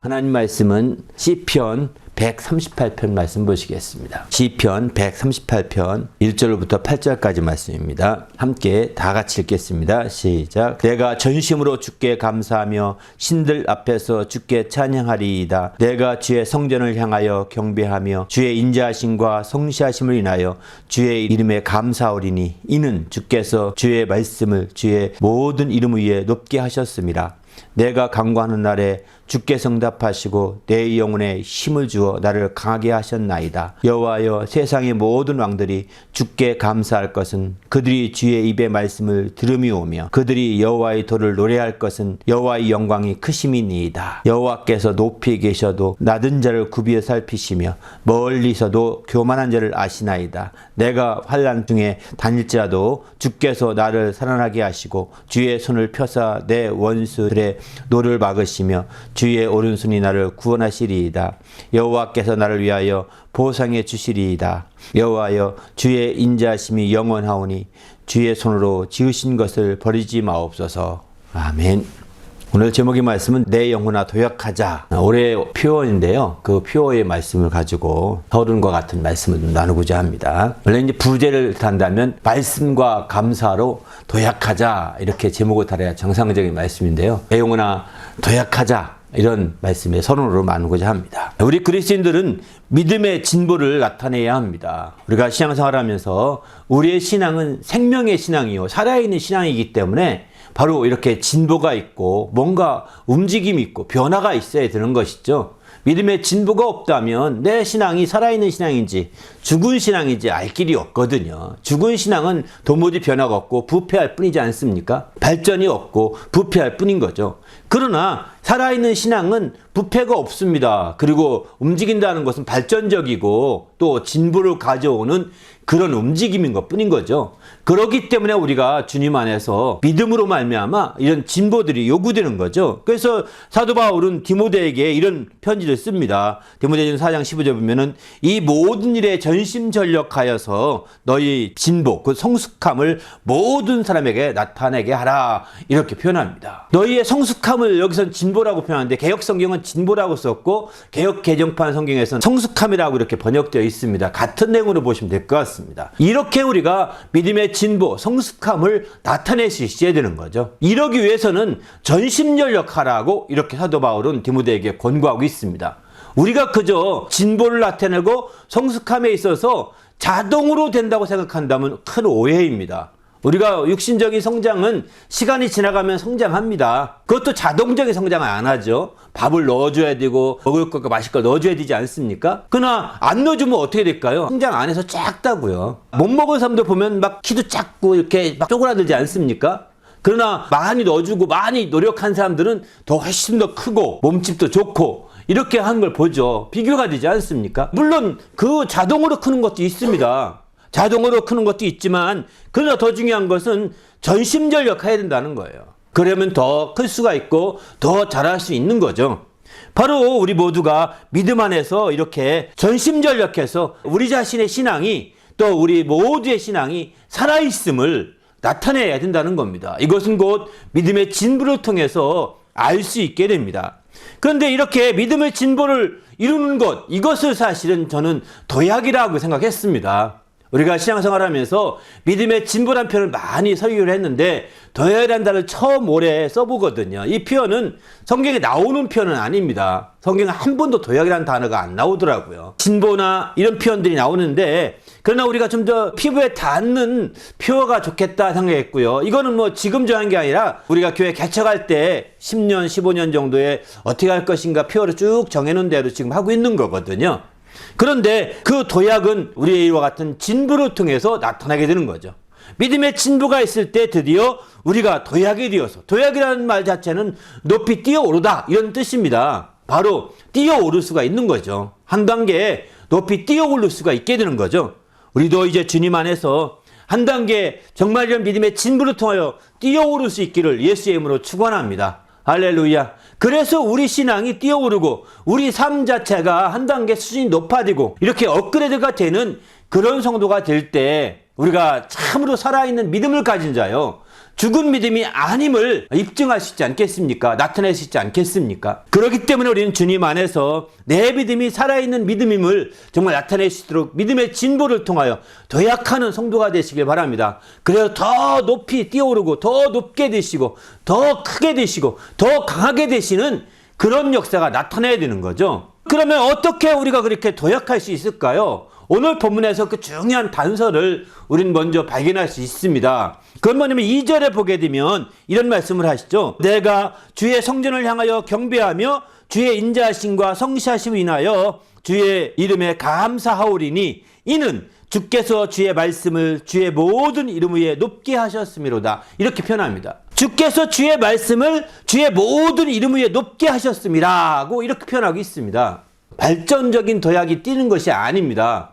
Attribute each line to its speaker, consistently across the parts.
Speaker 1: 하나님 말씀은 시편 138편 말씀 보시겠습니다. 시편 138편 1절부터 8절까지 말씀입니다. 함께 다 같이 읽겠습니다. 시작. 내가 전심으로 주께 감사하며 신들 앞에서 주께 찬양하리이다. 내가 주의 성전을 향하여 경배하며 주의 인자하심과 성시하심을 인하여 주의 이름에 감사하리니 이는 주께서 주의 말씀을 주의 모든 이름 위에 높게 하셨습니다. 내가 간구하는 날에 주께서 응답하시고 내 영혼에 힘을 주어 나를 강하게 하셨나이다. 여호와여, 세상의 모든 왕들이 주께 감사할 것은 그들이 주의 입의 말씀을 들음이오며 그들이 여호와의 도를 노래할 것은 여호와의 영광이 크심이니이다. 여호와께서 높이 계셔도 낮은 자를 굽이어 살피시며 멀리서도 교만한 자를 아시나이다. 내가 환난 중에 다닐지라도 주께서 나를 살아나게 하시고 주의 손을 펴사 내 원수들의 노를 막으시며 주의 오른손이 나를 구원하시리이다. 여호와께서 나를 위하여 보상해 주시리이다. 여호와여, 주의 인자하심이 영원하오니 주의 손으로 지으신 것을 버리지 마옵소서. 아멘. 오늘 제목의 말씀은 내 영혼아 도약하자. 올해 표어인데요. 그 표어의 말씀을 가지고 서른과 같은 말씀을 나누고자 합니다. 원래 이제 부제를 단다면 말씀과 감사로 도약하자 이렇게 제목을 달아야 정상적인 말씀인데요. 내 영혼아 도약하자. 이런 말씀의 서론으로 나누고자 합니다. 우리 그리스도인들은 믿음의 진보를 나타내야 합니다. 우리가 신앙생활하면서 우리의 신앙은 생명의 신앙이요 살아있는 신앙이기 때문에 바로 이렇게 진보가 있고 뭔가 움직임이 있고 변화가 있어야 되는 것이죠. 믿음의 진보가 없다면 내 신앙이 살아있는 신앙인지 죽은 신앙인지 알 길이 없거든요. 죽은 신앙은 도무지 변화가 없고 부패할 뿐이지 않습니까? 발전이 없고 부패할 뿐인 거죠. 그러나 살아있는 신앙은 부패가 없습니다. 그리고 움직인다는 것은 발전적이고 또 진보를 가져오는 그런 움직임인 것 뿐인 거죠. 그렇기 때문에 우리가 주님 안에서 믿음으로 말미암아 이런 진보들이 요구되는 거죠. 그래서 사도 바울은 디모데에게 이런 편지를 씁니다. 디모데전서 4장 15절 보면은 이 모든 일에 전심전력하여서 너희 진보, 그 성숙함을 모든 사람에게 나타내게 하라. 이렇게 표현합니다. 너희의 성숙함을 여기서는 진보라고 표현하는데 개역 성경은 진보라고 썼고 개역 개정판 성경에서는 성숙함이라고 이렇게 번역되어 있습니다. 같은 내용으로 보시면 될 것 같습니다. 이렇게 우리가 믿음의 진보, 성숙함을 나타낼 수 있어야 되는 거죠. 이러기 위해서는 전심전력하라고 이렇게 사도 바울은 디모데에게 권고하고 있습니다. 우리가 그저 진보를 나타내고 성숙함에 있어서 자동으로 된다고 생각한다면 큰 오해입니다. 우리가 육신적인 성장은 시간이 지나가면 성장합니다. 그것도 자동적인 성장을 안 하죠. 밥을 넣어줘야 되고 먹을 것과 마실 걸 넣어줘야 되지 않습니까? 그러나 안 넣어주면 어떻게 될까요? 성장 안 해서 작다고요. 못 먹은 사람들 보면 막 키도 작고 이렇게 막 쪼그라들지 않습니까? 그러나 많이 넣어주고 많이 노력한 사람들은 더 훨씬 더 크고 몸집도 좋고 이렇게 하는 걸 보죠. 비교가 되지 않습니까? 물론 그 자동으로 크는 것도 있습니다. 자동으로 크는 것도 있지만 그러나 더 중요한 것은 전심전력해야 된다는 거예요. 그러면 더 클 수가 있고 더 잘할 수 있는 거죠. 바로 우리 모두가 믿음 안에서 이렇게 전심전력해서 우리 자신의 신앙이 또 우리 모두의 신앙이 살아있음을 나타내야 된다는 겁니다. 이것은 곧 믿음의 진보를 통해서 알 수 있게 됩니다. 그런데 이렇게 믿음의 진보를 이루는 것, 이것을 사실은 저는 도약이라고 생각했습니다. 우리가 신앙생활하면서 믿음의 진보란 표현을 많이 설교를 했는데 도약이라는 단어를 처음 올해 써보거든요. 이 표현은 성경에 나오는 표현은 아닙니다. 성경에 한 번도 도약이라는 단어가 안 나오더라고요. 진보나 이런 표현들이 나오는데 그러나 우리가 좀 더 피부에 닿는 표어가 좋겠다 생각했고요. 이거는 뭐 지금 정한 게 아니라 우리가 교회 개척할 때 10년, 15년 정도에 어떻게 할 것인가 표어를 쭉 정해놓은 대로 지금 하고 있는 거거든요. 그런데 그 도약은 우리의 이와 같은 진보를 통해서 나타나게 되는 거죠. 믿음의 진보가 있을 때 드디어 우리가 도약이 되어서, 도약이라는 말 자체는 높이 뛰어오르다 이런 뜻입니다. 바로 뛰어오를 수가 있는 거죠. 한 단계 높이 뛰어오를 수가 있게 되는 거죠. 우리도 이제 주님 안에서 한 단계 정말 이런 믿음의 진보를 통하여 뛰어오를 수 있기를 예수의 이름으로 축원합니다. 할렐루야. 그래서 우리 신앙이 뛰어오르고 우리 삶 자체가 한 단계 수준이 높아지고 이렇게 업그레이드가 되는 그런 성도가 될 때 우리가 참으로 살아있는 믿음을 가진 자요. 죽은 믿음이 아님을 입증할 수 있지 않겠습니까? 나타낼 수 있지 않겠습니까? 그렇기 때문에 우리는 주님 안에서 내 믿음이 살아있는 믿음임을 정말 나타낼 수 있도록 믿음의 진보를 통하여 도약하는 성도가 되시길 바랍니다. 그래서 더 높이 뛰어오르고 더 높게 되시고 더 크게 되시고 더 강하게 되시는 그런 역사가 나타나야 되는 거죠. 그러면 어떻게 우리가 그렇게 도약할 수 있을까요? 오늘 본문에서 그 중요한 단서를 우리는 먼저 발견할 수 있습니다. 그건 뭐냐면 2절에 보게 되면 이런 말씀을 하시죠. 내가 주의 성전을 향하여 경배하며 주의 인자하심과 성시하심을 인하여 주의 이름에 감사하오리니 이는 주께서 주의 말씀을 주의 모든 이름 위에 높게 하셨음이로다. 이렇게 표현합니다. 주께서 주의 말씀을 주의 모든 이름 위에 높게 하셨음이라고 이렇게 표현하고 있습니다. 발전적인 도약이 뛰는 것이 아닙니다.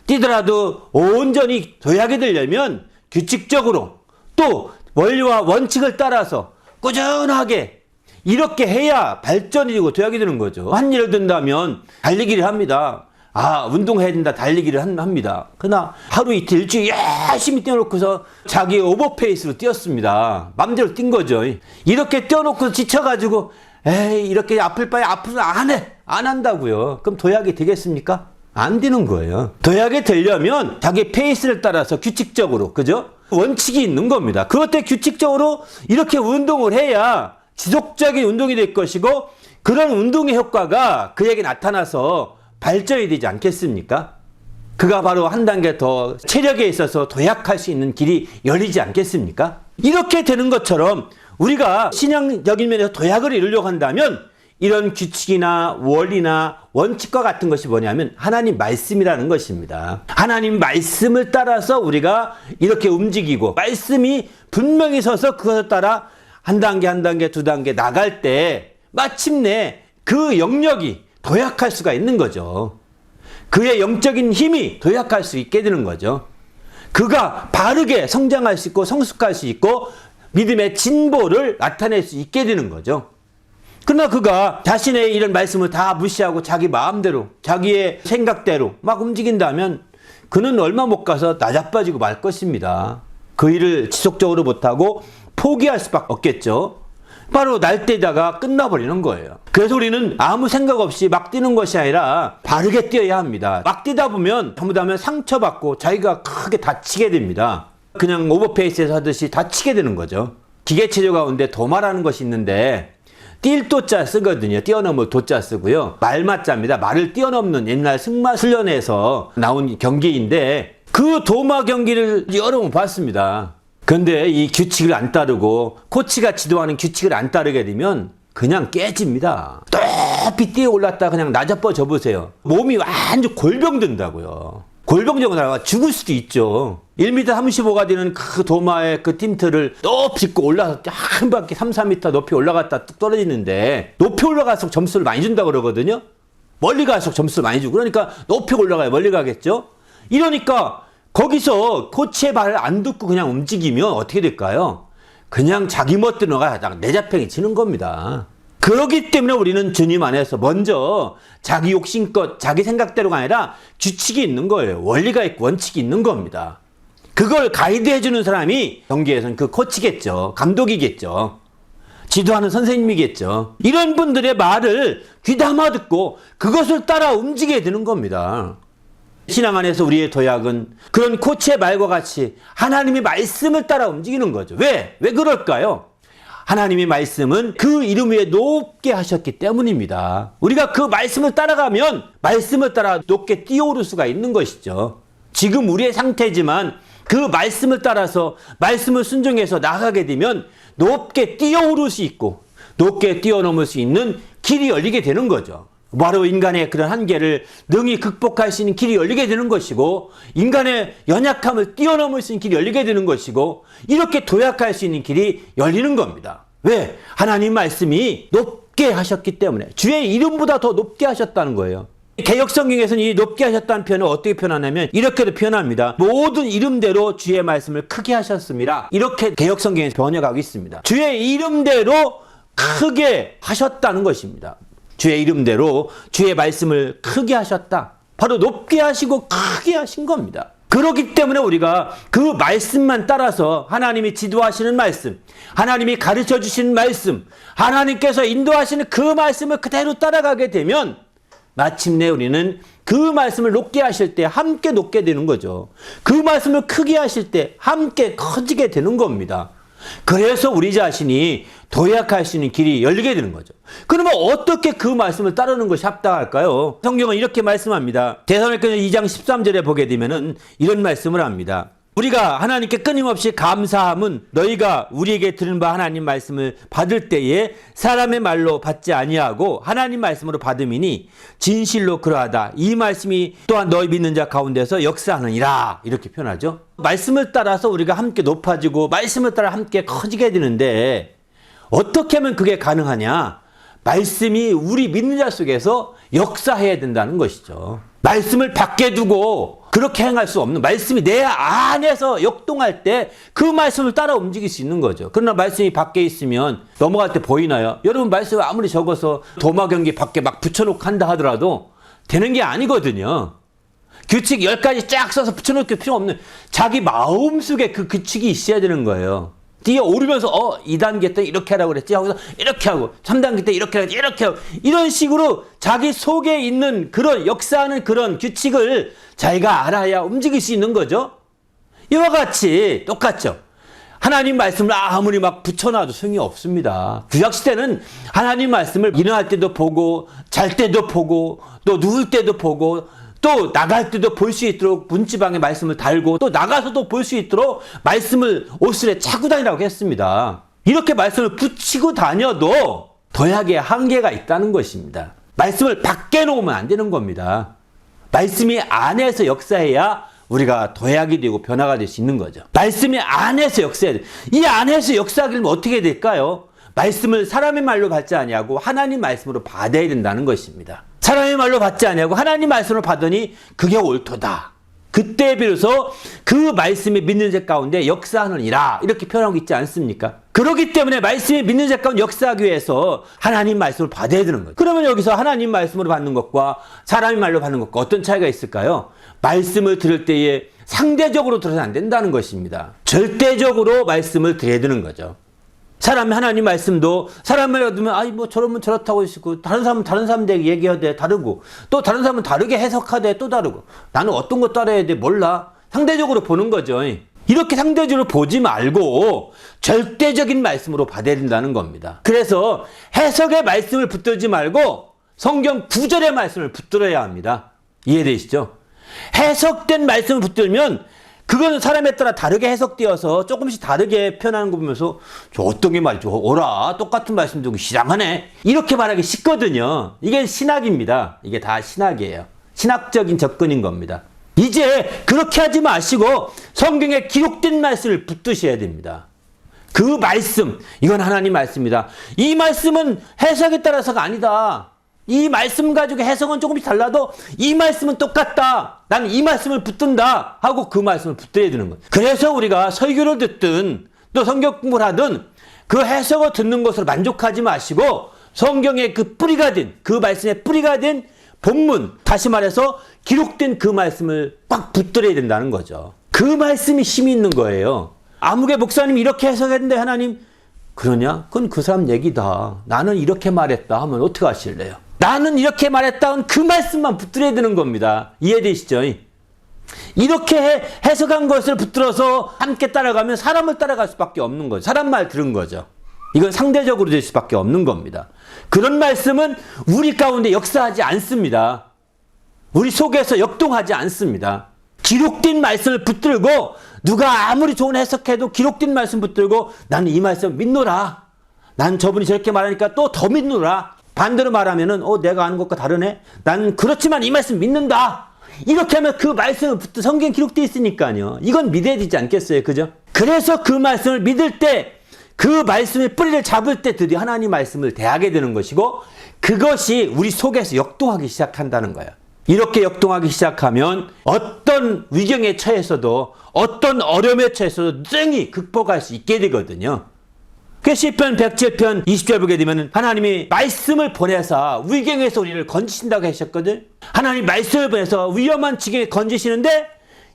Speaker 1: 뛰더라도 온전히 도약이 되려면 규칙적으로 또 원리와 원칙을 따라서 꾸준하게 이렇게 해야 발전이 되고 도약이 되는 거죠. 한 예를 든다면 달리기를 합니다. 운동해야 된다, 달리기를 합니다. 그러나 하루 이틀 일주일 열심히 뛰어놓고서 자기 오버페이스로 뛰었습니다. 맘대로 뛴 거죠. 이렇게 뛰어놓고 지쳐가지고 이렇게 아플 바에 아프면 안 한다고요. 그럼 도약이 되겠습니까? 안 되는 거예요. 도약이 되려면 자기 페이스를 따라서 규칙적으로, 그죠? 원칙이 있는 겁니다. 그것 때문에 규칙적으로 이렇게 운동을 해야 지속적인 운동이 될 것이고 그런 운동의 효과가 그에게 나타나서 발전이 되지 않겠습니까? 그가 바로 한 단계 더 체력에 있어서 도약할 수 있는 길이 열리지 않겠습니까? 이렇게 되는 것처럼 우리가 신앙적인 면에서 도약을 이루려고 한다면 이런 규칙이나 원리나 원칙과 같은 것이 뭐냐면 하나님 말씀이라는 것입니다. 하나님 말씀을 따라서 우리가 이렇게 움직이고 말씀이 분명히 서서 그것을 따라 한 단계 한 단계 두 단계 나갈 때 마침내 그 영역이 도약할 수가 있는 거죠. 그의 영적인 힘이 도약할 수 있게 되는 거죠. 그가 바르게 성장할 수 있고 성숙할 수 있고 믿음의 진보를 나타낼 수 있게 되는 거죠. 그러나 그가 자신의 이런 말씀을 다 무시하고 자기 마음대로 자기의 생각대로 막 움직인다면 그는 얼마 못 가서 나자빠지고 말 것입니다. 그 일을 지속적으로 못하고 포기할 수밖에 없겠죠. 바로 날뛰다가 끝나버리는 거예요. 그래서 우리는 아무 생각 없이 막 뛰는 것이 아니라 바르게 뛰어야 합니다. 막 뛰다 보면 잘못하면 상처받고 자기가 크게 다치게 됩니다. 그냥 오버페이스에서 하듯이 다치게 되는 거죠. 기계체조 가운데 도마라는 것이 있는데 뛸 도자 쓰거든요. 뛰어넘을 도자 쓰고요. 말맞자입니다. 말을 뛰어넘는 옛날 승마훈련에서 나온 경기인데 그 도마 경기를 여러 번 봤습니다. 그런데 이 규칙을 안 따르고 코치가 지도하는 규칙을 안 따르게 되면 그냥 깨집니다. 높이 뛰어 올랐다 그냥 나자빠져 보세요. 몸이 완전 골병든다고요. 골병정을 나가 죽을 수도 있죠. 1m 35가 되는 그 도마의 그 틴트를 높이 짚고 올라서 한 바퀴 3, 4m 높이 올라갔다 뚝 떨어지는데 높이 올라갈수록 점수를 많이 준다고 그러거든요. 멀리 갈수록 점수를 많이 주고 그러니까 높이 올라가야 멀리 가겠죠. 이러니까 거기서 코치의 말을 안 듣고 그냥 움직이면 어떻게 될까요? 그냥 자기 멋대로 가다가 내자팽이 치는 겁니다. 그렇기 때문에 우리는 주님 안에서 먼저 자기 욕심껏 자기 생각대로가 아니라 규칙이 있는 거예요. 원리가 있고 원칙이 있는 겁니다. 그걸 가이드해 주는 사람이 경기에서는 그 코치겠죠. 감독이겠죠. 지도하는 선생님이겠죠. 이런 분들의 말을 귀담아 듣고 그것을 따라 움직여야 되는 겁니다. 신앙 안에서 우리의 도약은 그런 코치의 말과 같이 하나님의 말씀을 따라 움직이는 거죠. 왜 그럴까요? 하나님의 말씀은 그 이름 위에 높게 하셨기 때문입니다. 우리가 그 말씀을 따라가면 말씀을 따라 높게 뛰어오를 수가 있는 것이죠. 지금 우리의 상태지만 그 말씀을 따라서 말씀을 순종해서 나가게 되면 높게 뛰어오를 수 있고 높게 뛰어넘을 수 있는 길이 열리게 되는 거죠. 바로 인간의 그런 한계를 능히 극복할 수 있는 길이 열리게 되는 것이고 인간의 연약함을 뛰어넘을 수 있는 길이 열리게 되는 것이고 이렇게 도약할 수 있는 길이 열리는 겁니다. 왜? 하나님 말씀이 높게 하셨기 때문에 주의 이름보다 더 높게 하셨다는 거예요. 개역성경에서는 이 높게 하셨다는 표현을 어떻게 표현하냐면 이렇게도 표현합니다. 모든 이름대로 주의 말씀을 크게 하셨습니다. 이렇게 개역성경에서 번역하고 있습니다. 주의 이름대로 크게 하셨다는 것입니다. 주의 이름대로 주의 말씀을 크게 하셨다. 바로 높게 하시고 크게 하신 겁니다. 그 그렇기 때문에 우리가 그 말씀만 따라서 하나님이 지도하시는 말씀, 하나님이 가르쳐 주시는 말씀, 하나님께서 인도하시는 그 말씀을 그대로 따라가게 되면 마침내 우리는 그 말씀을 높게 하실 때 함께 높게 되는 거죠. 그 말씀을 크게 하실 때 함께 커지게 되는 겁니다. 그래서 우리 자신이 도약할 수 있는 길이 열리게 되는 거죠. 그러면 어떻게 그 말씀을 따르는 것이 합당할까요? 성경은 이렇게 말씀합니다. 데살로니가서 2장 13절에 보게 되면은 이런 말씀을 합니다. 우리가 하나님께 끊임없이 감사함은 너희가 우리에게 들은 바 하나님 말씀을 받을 때에 사람의 말로 받지 아니하고 하나님 말씀으로 받음이니 진실로 그러하다. 이 말씀이 또한 너희 믿는 자 가운데서 역사하느니라. 이렇게 표현하죠. 말씀을 따라서 우리가 함께 높아지고 말씀을 따라 함께 커지게 되는데 어떻게 하면 그게 가능하냐? 말씀이 우리 믿는 자 속에서 역사해야 된다는 것이죠. 말씀을 밖에 두고 그렇게 행할 수 없는, 말씀이 내 안에서 역동할 때 그 말씀을 따라 움직일 수 있는 거죠. 그러나 말씀이 밖에 있으면 넘어갈 때 보이나요? 여러분, 말씀을 아무리 적어서 도마경기 밖에 막 붙여놓고 한다 하더라도 되는 게 아니거든요. 규칙 10가지 쫙 써서 붙여놓을 필요 없는 자기 마음속에 그 규칙이 있어야 되는 거예요. 뛰어오르면서 2단계 때 이렇게 하라고 그랬지 하고서 이렇게 하고 3단계 때 이렇게 하고 이렇게 하고 이런 식으로 자기 속에 있는 그런 역사하는 그런 규칙을 자기가 알아야 움직일 수 있는 거죠. 이와 같이 똑같죠. 하나님 말씀을 아무리 막 붙여놔도 소용이 없습니다. 구약시대는 하나님 말씀을 일어날 때도 보고 잘 때도 보고 또 누울 때도 보고 또 나갈 때도 볼 수 있도록 문지방에 말씀을 달고 또 나가서도 볼 수 있도록 말씀을 옷술에 차고 다니라고 했습니다. 이렇게 말씀을 붙이고 다녀도 도약의 한계가 있다는 것입니다. 말씀을 밖에 놓으면 안 되는 겁니다. 말씀이 안에서 역사해야 우리가 도약이 되고 변화가 될 수 있는 거죠. 말씀이 안에서 역사해야 돼. 이 안에서 역사하려면 어떻게 될까요? 말씀을 사람의 말로 받지 아니하고 하나님 말씀으로 받아야 된다는 것입니다. 사람의 말로 받지 아니하고 하나님 말씀으로 받으니 그게 옳도다. 그때 비로소 그 말씀이 믿는 자 가운데 역사하느니라. 이렇게 표현하고 있지 않습니까? 그렇기 때문에 말씀이 믿는 자 가운데 역사하기 위해서 하나님 말씀을 받아야 되는 거죠. 그러면 여기서 하나님 말씀으로 받는 것과 사람의 말로 받는 것과 어떤 차이가 있을까요? 말씀을 들을 때에 상대적으로 들어서는 안 된다는 것입니다. 절대적으로 말씀을 드려야 되는 거죠. 사람이 하나님 말씀도 사람을 얻으면 뭐 저러면 저렇다고 있고 다른 사람은 다른 사람들에게 얘기하되 다르고 또 다른 사람은 다르게 해석하되 또 다르고 나는 어떤 거 따라야 돼 몰라. 상대적으로 보는 거죠. 이렇게 상대적으로 보지 말고 절대적인 말씀으로 받아야 된다는 겁니다. 그래서 해석의 말씀을 붙들지 말고 성경 구절의 말씀을 붙들어야 합니다. 이해되시죠? 해석된 말씀을 붙들면 그거는 사람에 따라 다르게 해석되어서 조금씩 다르게 표현하는 거 보면서 저 어떤 게 말이죠? 오라 똑같은 말씀 듣고 시장하네. 이렇게 말하기 쉽거든요. 이게 신학입니다. 이게 다 신학이에요. 신학적인 접근인 겁니다. 이제 그렇게 하지 마시고 성경에 기록된 말씀을 붙드셔야 됩니다. 그 말씀, 이건 하나님 말씀입니다. 이 말씀은 해석에 따라서가 아니다. 이 말씀 가지고 해석은 조금씩 달라도 이 말씀은 똑같다. 나는 이 말씀을 붙든다 하고 그 말씀을 붙들어야 되는 거예요. 그래서 우리가 설교를 듣든 또 성경 공부를 하든 그 해석을 듣는 것으로 만족하지 마시고 성경의 그 뿌리가 된 그 말씀의 뿌리가 된 본문, 다시 말해서 기록된 그 말씀을 꽉 붙들어야 된다는 거죠. 그 말씀이 힘이 있는 거예요. 아무개 목사님이 이렇게 해석했는데 하나님 그러냐? 그건 그 사람 얘기다. 나는 이렇게 말했다 하면 어떻게 하실래요? 나는 이렇게 말했다는 그 말씀만 붙들어야 되는 겁니다. 이해되시죠? 이렇게 해석한 것을 붙들어서 함께 따라가면 사람을 따라갈 수밖에 없는 거죠. 사람 말 들은 거죠. 이건 상대적으로 될 수밖에 없는 겁니다. 그런 말씀은 우리 가운데 역사하지 않습니다. 우리 속에서 역동하지 않습니다. 기록된 말씀을 붙들고 누가 아무리 좋은 해석해도 기록된 말씀 붙들고 나는 이 말씀 믿노라. 난 저분이 저렇게 말하니까 또 더 믿노라. 반대로 말하면은 내가 아는 것과 다르네. 난 그렇지만 이 말씀 믿는다. 이렇게 하면 그 말씀을 붙들 성경 기록되어 있으니까요. 이건 믿어야 되지 않겠어요? 그죠? 그래서 그 말씀을 믿을 때 그 말씀의 뿌리를 잡을 때 드디어 하나님 말씀을 대하게 되는 것이고 그것이 우리 속에서 역동하기 시작한다는 거예요. 이렇게 역동하기 시작하면 어떤 위경에 처해서도 어떤 어려움에 처해서도 능히 극복할 수 있게 되거든요. 그 시편 107편 20절 보게 되면 하나님이 말씀을 보내서 위경에서 우리를 건지신다고 하셨거든. 하나님 말씀을 보내서 위험한 지경에 건지시는데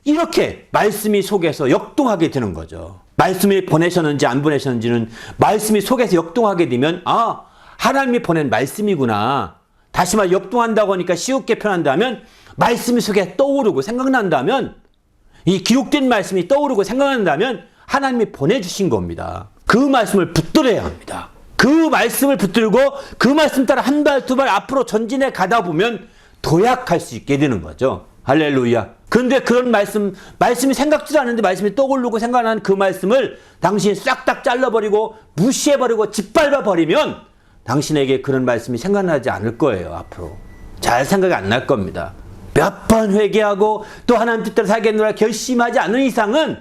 Speaker 1: 이렇게 말씀이 속에서 역동하게 되는 거죠. 말씀이 보내셨는지 안 보내셨는지는 말씀이 속에서 역동하게 되면 아, 하나님이 보낸 말씀이구나. 다시 말해 역동한다고 하니까 쉽게 표현한다면 말씀이 속에 떠오르고 생각난다면 이 기록된 말씀이 떠오르고 생각난다면 하나님이 보내주신 겁니다. 그 말씀을 붙들어야 합니다. 그 말씀을 붙들고 그 말씀 따라 한 발 두 발 앞으로 전진해 가다 보면 도약할 수 있게 되는 거죠. 할렐루야. 그런데 그런 말씀이 생각지도 않은데 말씀이 떠오르고 생각나는 그 말씀을 당신이 싹 다 잘라버리고 무시해버리고 짓밟아버리면 당신에게 그런 말씀이 생각나지 않을 거예요. 앞으로 잘 생각이 안 날 겁니다. 몇 번 회개하고 또 하나님 뜻대로 살겠노라 결심하지 않는 이상은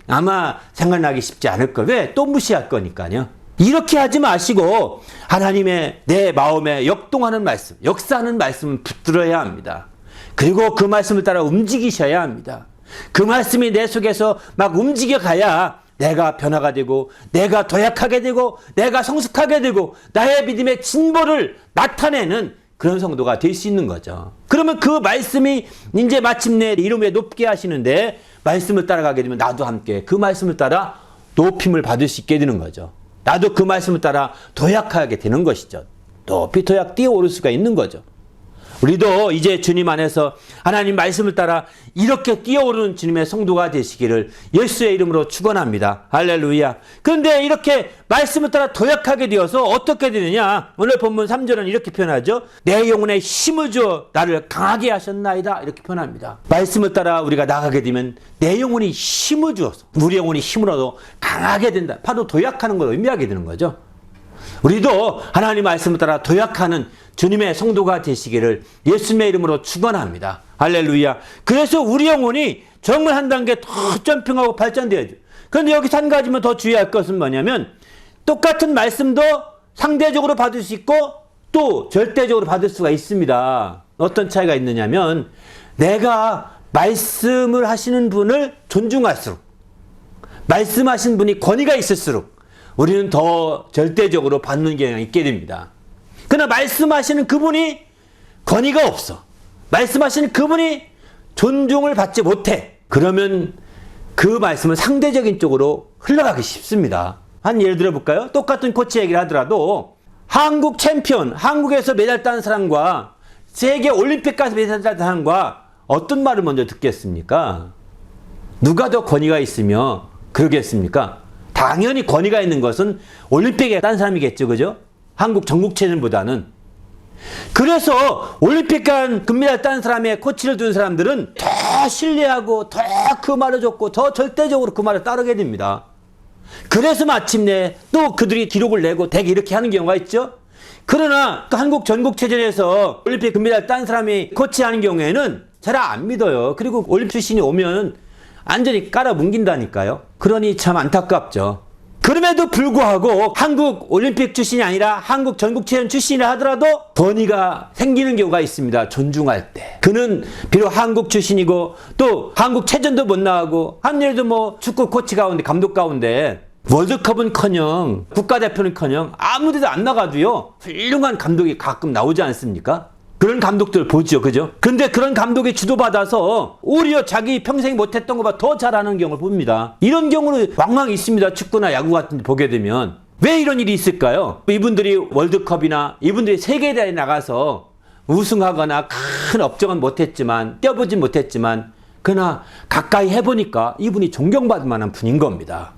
Speaker 1: 아마 생각나기 쉽지 않을 거예요. 왜? 또 무시할 거니까요. 이렇게 하지 마시고 하나님의 내 마음에 역동하는 말씀, 역사하는 말씀을 붙들어야 합니다. 그리고 그 말씀을 따라 움직이셔야 합니다. 그 말씀이 내 속에서 막 움직여가야 내가 변화가 되고 내가 도약하게 되고 내가 성숙하게 되고 나의 믿음의 진보를 나타내는 그런 성도가 될 수 있는 거죠. 그러면 그 말씀이 이제 마침내 이름에 높게 하시는데 말씀을 따라가게 되면 나도 함께 그 말씀을 따라 높임을 받을 수 있게 되는 거죠. 나도 그 말씀을 따라 도약하게 되는 것이죠. 높이 도약 뛰어오를 수가 있는 거죠. 우리도 이제 주님 안에서 하나님 말씀을 따라 이렇게 뛰어오르는 주님의 성도가 되시기를 예수의 이름으로 축원합니다. 할렐루야. 그런데 이렇게 말씀을 따라 도약하게 되어서 어떻게 되느냐? 오늘 본문 3절은 이렇게 표현하죠. 내 영혼에 힘을 주어 나를 강하게 하셨나이다. 이렇게 표현합니다. 말씀을 따라 우리가 나가게 되면 내 영혼이 힘을 주어서 우리 영혼이 힘을 얻어 강하게 된다. 바로 도약하는 걸 의미하게 되는 거죠. 우리도 하나님 말씀을 따라 도약하는 주님의 성도가 되시기를 예수님의 이름으로 축원합니다. 할렐루야. 그래서 우리 영혼이 정말 한 단계 더 점핑하고 발전돼야죠. 그런데 여기서 한 가지만 더 주의할 것은 뭐냐면 똑같은 말씀도 상대적으로 받을 수 있고 또 절대적으로 받을 수가 있습니다. 어떤 차이가 있느냐면 내가 말씀을 하시는 분을 존중할수록 말씀하신 분이 권위가 있을수록 우리는 더 절대적으로 받는 경향이 있게 됩니다. 그러나 말씀하시는 그분이 권위가 없어. 말씀하시는 그분이 존중을 받지 못해. 그러면 그 말씀은 상대적인 쪽으로 흘러가기 쉽습니다. 한 예를 들어볼까요? 똑같은 코치 얘기를 하더라도 한국 챔피언, 한국에서 메달 딴 사람과 세계 올림픽 가서 메달 딴 사람과 어떤 말을 먼저 듣겠습니까? 누가 더 권위가 있으며 그러겠습니까? 당연히 권위가 있는 것은 올림픽에 딴 사람이겠죠. 그죠? 한국 전국체전보다는. 그래서 올림픽 간 금메달 딴 사람의 코치를 둔 사람들은 더 신뢰하고 더 그 말을 줬고 더 절대적으로 그 말을 따르게 됩니다. 그래서 마침내 또 그들이 기록을 내고 되게 이렇게 하는 경우가 있죠. 그러나 또 한국 전국체전에서 올림픽 금메달 딴 사람이 코치하는 경우에는 잘 안 믿어요. 그리고 올림픽 출신이 오면 완전히 깔아뭉긴다니까요. 그러니 참 안타깝죠. 그럼에도 불구하고 한국 올림픽 출신이 아니라 한국 전국체전 출신이라 하더라도 권위가 생기는 경우가 있습니다. 존중할 때. 그는 비록 한국 출신이고 또 한국 체전도 못 나가고 한 예를 들어 뭐 축구 코치 가운데 감독 가운데 월드컵은커녕 국가대표는커녕 아무데도 안 나가도요 훌륭한 감독이 가끔 나오지 않습니까? 그런 감독들 보죠. 그죠? 근데 그런 감독이 주도받아서 오히려 자기 평생 못했던 것보다 더 잘하는 경우를 봅니다. 이런 경우는 왕왕 있습니다. 축구나 야구 같은 데 보게 되면. 왜 이런 일이 있을까요? 이분들이 월드컵이나 이분들이 세계대회에 나가서 우승하거나 큰 업적은 못했지만 뛰어보진 못했지만 그러나 가까이 해보니까 이분이 존경받을 만한 분인 겁니다.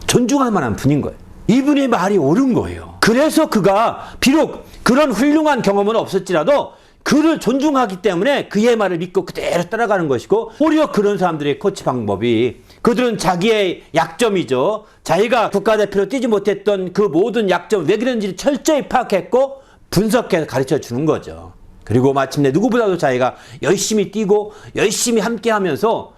Speaker 1: 존중할 만한 분인 거예요. 이분의 말이 옳은 거예요. 그래서 그가 비록 그런 훌륭한 경험은 없었지라도 그를 존중하기 때문에 그의 말을 믿고 그대로 따라가는 것이고 오히려 그런 사람들의 코치 방법이 그들은 자기의 약점이죠. 자기가 국가대표로 뛰지 못했던 그 모든 약점 왜 그런지를 철저히 파악했고 분석해서 가르쳐 주는 거죠. 그리고 마침내 누구보다도 자기가 열심히 뛰고 열심히 함께하면서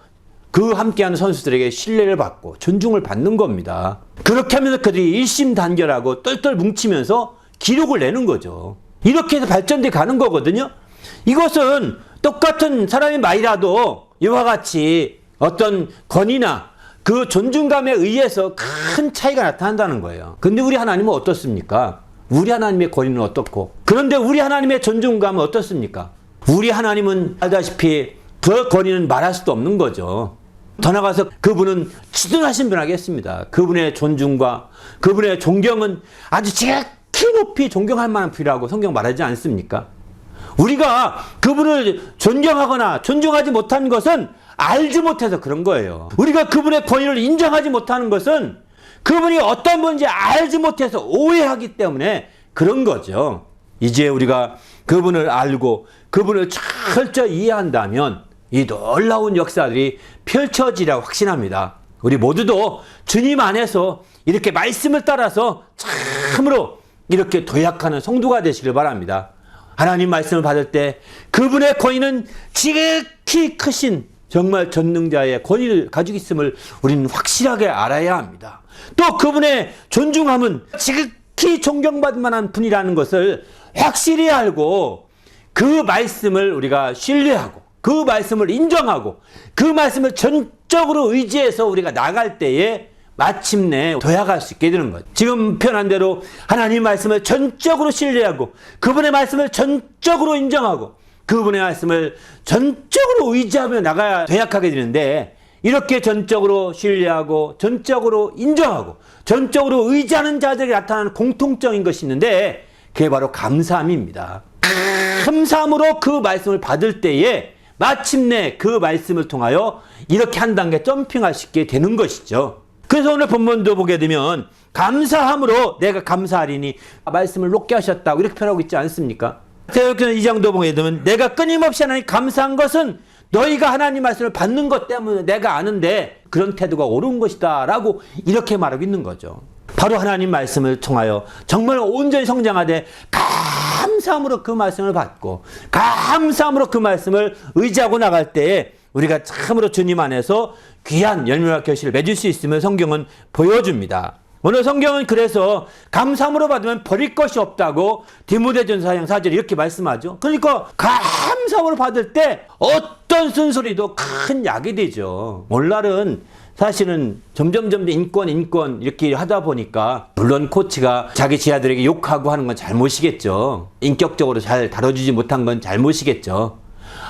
Speaker 1: 그 함께하는 선수들에게 신뢰를 받고 존중을 받는 겁니다. 그렇게 하면서 그들이 일심단결하고 똘똘 뭉치면서 기록을 내는 거죠. 이렇게 해서 발전돼 가는 거거든요. 이것은 똑같은 사람의 말이라도 이와 같이 어떤 권위나 그 존중감에 의해서 큰 차이가 나타난다는 거예요. 근데 우리 하나님은 어떻습니까? 우리 하나님의 권위는 어떻고 그런데 우리 하나님의 존중감은 어떻습니까? 우리 하나님은 알다시피 그 권위는 말할 수도 없는 거죠. 더 나가서 그분은 지존하신 분 하겠습니다. 그분의 존중과 그분의 존경은 아주 지극히 높이 존경할 만한 분이라고 성경 말하지 않습니까? 우리가 그분을 존경하거나 존중하지 못한 것은 알지 못해서 그런 거예요. 우리가 그분의 권위를 인정하지 못하는 것은 그분이 어떤 분인지 알지 못해서 오해하기 때문에 그런 거죠. 이제 우리가 그분을 알고 그분을 철저히 이해한다면 이 놀라운 역사들이 펼쳐지리라고 확신합니다. 우리 모두도 주님 안에서 이렇게 말씀을 따라서 참으로 이렇게 도약하는 성도가 되시길 바랍니다. 하나님 말씀을 받을 때 그분의 권위는 지극히 크신 정말 전능자의 권위를 가지고 있음을 우리는 확실하게 알아야 합니다. 또 그분의 존중함은 지극히 존경받을 만한 분이라는 것을 확실히 알고 그 말씀을 우리가 신뢰하고 그 말씀을 인정하고 그 말씀을 전적으로 의지해서 우리가 나갈 때에 마침내 도약할 수 있게 되는 거죠. 지금 표현한 대로 하나님 말씀을 전적으로 신뢰하고 그분의 말씀을 전적으로 인정하고 그분의 말씀을 전적으로 의지하며 나가야 도약하게 되는데 이렇게 전적으로 신뢰하고 전적으로 인정하고 전적으로 의지하는 자들에게 나타나는 공통적인 것이 있는데 그게 바로 감사함입니다. 감사함으로 그 말씀을 받을 때에 마침내 그 말씀을 통하여 이렇게 한 단계 점핑할 수 있게 되는 것이죠. 그래서 오늘 본문도 보게 되면 감사함으로 내가 감사하리니 말씀을 높게 하셨다고 이렇게 표현하고 있지 않습니까? 새벽기도 2장도 보게 되면 내가 끊임없이 하나님 감사한 것은 너희가 하나님 말씀을 받는 것 때문에 내가 아는데 그런 태도가 옳은 것이다 라고 이렇게 말하고 있는 거죠. 바로 하나님 말씀을 통하여 정말 온전히 성장하되 감사함으로 그 말씀을 받고 감사함으로 그 말씀을 의지하고 나갈 때에 우리가 참으로 주님 안에서 귀한 열매와 결실을 맺을 수 있음을 성경은 보여줍니다. 오늘 성경은 그래서 감사함으로 받으면 버릴 것이 없다고 디모데전서 4장 4절에 이렇게 말씀하죠. 그러니까 감사함으로 받을 때 어떤 쓴소리도 큰 약이 되죠. 오늘날은 사실은 점점 인권 이렇게 하다 보니까 물론 코치가 자기 지하들에게 욕하고 하는 건 잘못이겠죠. 인격적으로 잘 다뤄주지 못한 건 잘못이겠죠.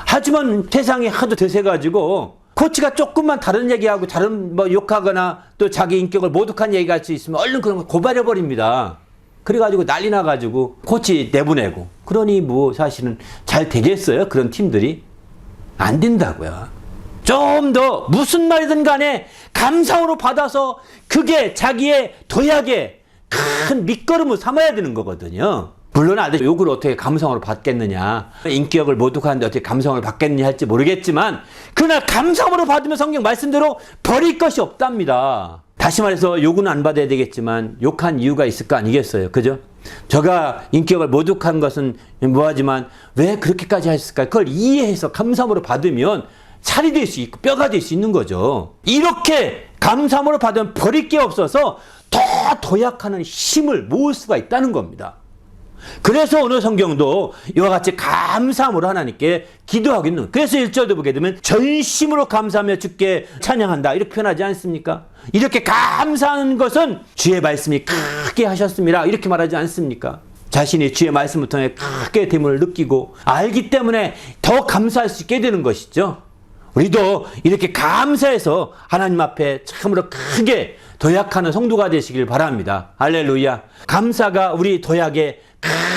Speaker 1: 하지만 세상이 하도 드세가지고 코치가 조금만 다른 얘기하고 다른 욕하거나 또 자기 인격을 모독한 얘기가 할 수 있으면 얼른 그런 거 고발해버립니다. 그래가지고 난리 나가지고 코치 내보내고 그러니 뭐 사실은 잘 되겠어요? 그런 팀들이? 안 된다고요. 좀 더 무슨 말이든 간에 감사함으로 받아서 그게 자기의 도약의 큰 밑거름을 삼아야 되는 거거든요. 물론 아들 욕을 어떻게 감성으로 받겠느냐, 인격을 모독하는데 어떻게 감성을 받겠느냐 할지 모르겠지만 그러나 감성으로 받으면 성경 말씀대로 버릴 것이 없답니다. 다시 말해서 욕은 안 받아야 되겠지만 욕한 이유가 있을 거 아니겠어요, 그죠? 저가 인격을 모독한 것은 뭐하지만 왜 그렇게까지 하셨을까요? 그걸 이해해서 감사함으로 받으면 살이 될 수 있고 뼈가 될 수 있는 거죠. 이렇게 감사함으로 받으면 버릴 게 없어서 더 도약하는 힘을 모을 수가 있다는 겁니다. 그래서 오늘 성경도 이와 같이 감사함으로 하나님께 기도하고 있는, 그래서 1절도 보게 되면 전심으로 감사하며 주께 찬양한다 이렇게 표현하지 않습니까? 이렇게 감사하는 것은 주의 말씀이 크게 하셨습니다 이렇게 말하지 않습니까? 자신이 주의 말씀을 통해 크게 됨을 느끼고 알기 때문에 더 감사할 수 있게 되는 것이죠. 우리도 이렇게 감사해서 하나님 앞에 참으로 크게 도약하는 성도가 되시길 바랍니다. 할렐루야. 감사가 우리 도약의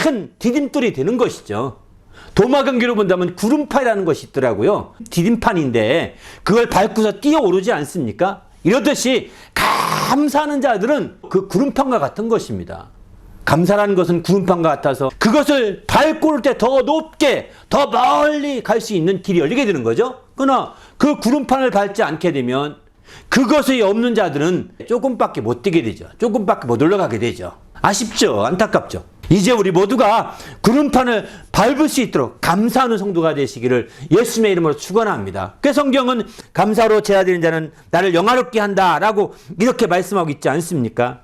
Speaker 1: 큰 디딤돌이 되는 것이죠. 도마 경기로 본다면 구름판이라는 것이 있더라고요. 디딤판인데 그걸 밟고서 뛰어오르지 않습니까? 이렇듯이 감사하는 자들은 그 구름판과 같은 것입니다. 감사라는 것은 구름판 같아서 그것을 밟고 올 때 더 높게 더 멀리 갈 수 있는 길이 열리게 되는 거죠. 그러나 그 구름판을 밟지 않게 되면 그것이 없는 자들은 조금밖에 못 뛰게 되죠. 조금밖에 못 올라가게 되죠. 아쉽죠. 안타깝죠. 이제 우리 모두가 구름판을 밟을 수 있도록 감사하는 성도가 되시기를 예수님의 이름으로 축원합니다. 그 성경은 감사로 제하되는 자는 나를 영화롭게 한다라고 이렇게 말씀하고 있지 않습니까?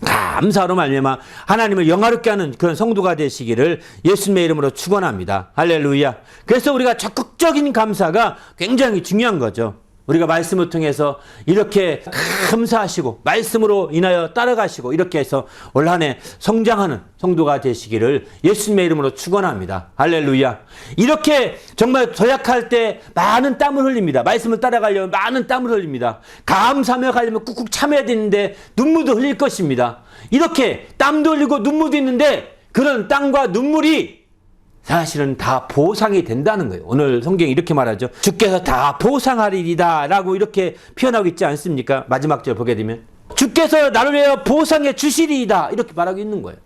Speaker 1: 감사로 말미암아 하나님을 영화롭게 하는 그런 성도가 되시기를 예수님의 이름으로 축원합니다. 할렐루야. 그래서 우리가 적극적인 감사가 굉장히 중요한 거죠. 우리가 말씀을 통해서 이렇게 감사하시고 말씀으로 인하여 따라가시고 이렇게 해서 올 한 해 성장하는 성도가 되시기를 예수님의 이름으로 축원합니다. 할렐루야. 이렇게 정말 도약할 때 많은 땀을 흘립니다. 말씀을 따라가려면 많은 땀을 흘립니다. 감사하며 가려면 꾹꾹 참아야 되는데 눈물도 흘릴 것입니다. 이렇게 땀도 흘리고 눈물도 있는데 그런 땀과 눈물이 사실은 다 보상이 된다는 거예요. 오늘 성경이 이렇게 말하죠. 주께서 다 보상하리이다 라고 이렇게 표현하고 있지 않습니까? 마지막 절 보게 되면 주께서 나를 위하여 보상해 주시리이다 이렇게 말하고 있는 거예요.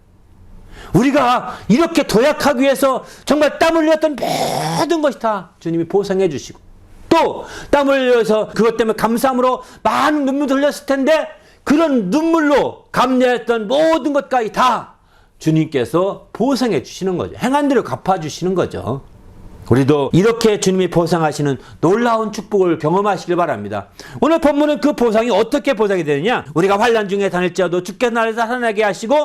Speaker 1: 우리가 이렇게 도약하기 위해서 정말 땀을 흘렸던 모든 것이 다 주님이 보상해 주시고 또 땀을 흘려서 그것 때문에 감사함으로 많은 눈물도 흘렸을 텐데 그런 눈물로 감내했던 모든 것까지 다 주님께서 보상해 주시는 거죠. 행한 대로 갚아주시는 거죠. 우리도 이렇게 주님이 보상하시는 놀라운 축복을 경험하시길 바랍니다. 오늘 본문은 그 보상이 어떻게 보상이 되느냐? 우리가 환난 중에 다닐지라도 주께서 나를 살아나게 하시고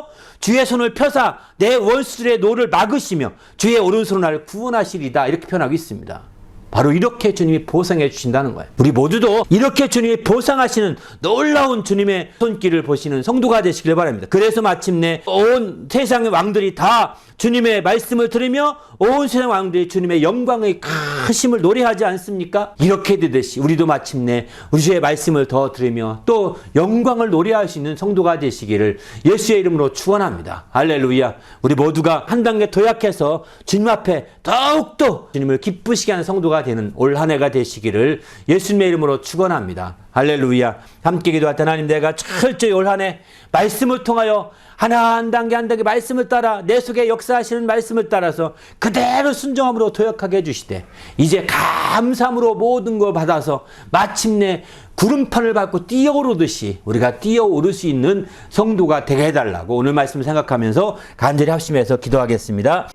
Speaker 1: 주의 손을 펴사 내 원수들의 노를 막으시며 주의 오른손으로 나를 구원하시리다 이렇게 표현하고 있습니다. 바로 이렇게 주님이 보상해 주신다는 거예요. 우리 모두도 이렇게 주님이 보상하시는 놀라운 주님의 손길을 보시는 성도가 되시길 바랍니다. 그래서 마침내 온 세상의 왕들이 다 주님의 말씀을 들으며 온 세상 왕들이 주님의 영광의 크심을 노래하지 않습니까? 이렇게 되듯이 우리도 마침내 우리 주의 말씀을 더 들으며 또 영광을 노래할 수 있는 성도가 되시기를 예수의 이름으로 축원합니다. 할렐루야. 우리 모두가 한 단계 도약해서 주님 앞에 더욱더 주님을 기쁘시게 하는 성도가 되는 올 한 해가 되시기를 예수님의 이름으로 축원합니다. 할렐루야. 함께 기도할 때 하나님 내가 철저히 올 한 해 말씀을 통하여 하나 한 단계 한 단계 말씀을 따라 내 속에 역사하시는 말씀을 따라서 그대로 순종함으로 도약하게 해주시되 이제 감사함으로 모든 걸 받아서 마침내 구름판을 밟고 뛰어오르듯이 우리가 뛰어오를 수 있는 성도가 되게 해달라고 오늘 말씀을 생각하면서 간절히 합심해서 기도하겠습니다.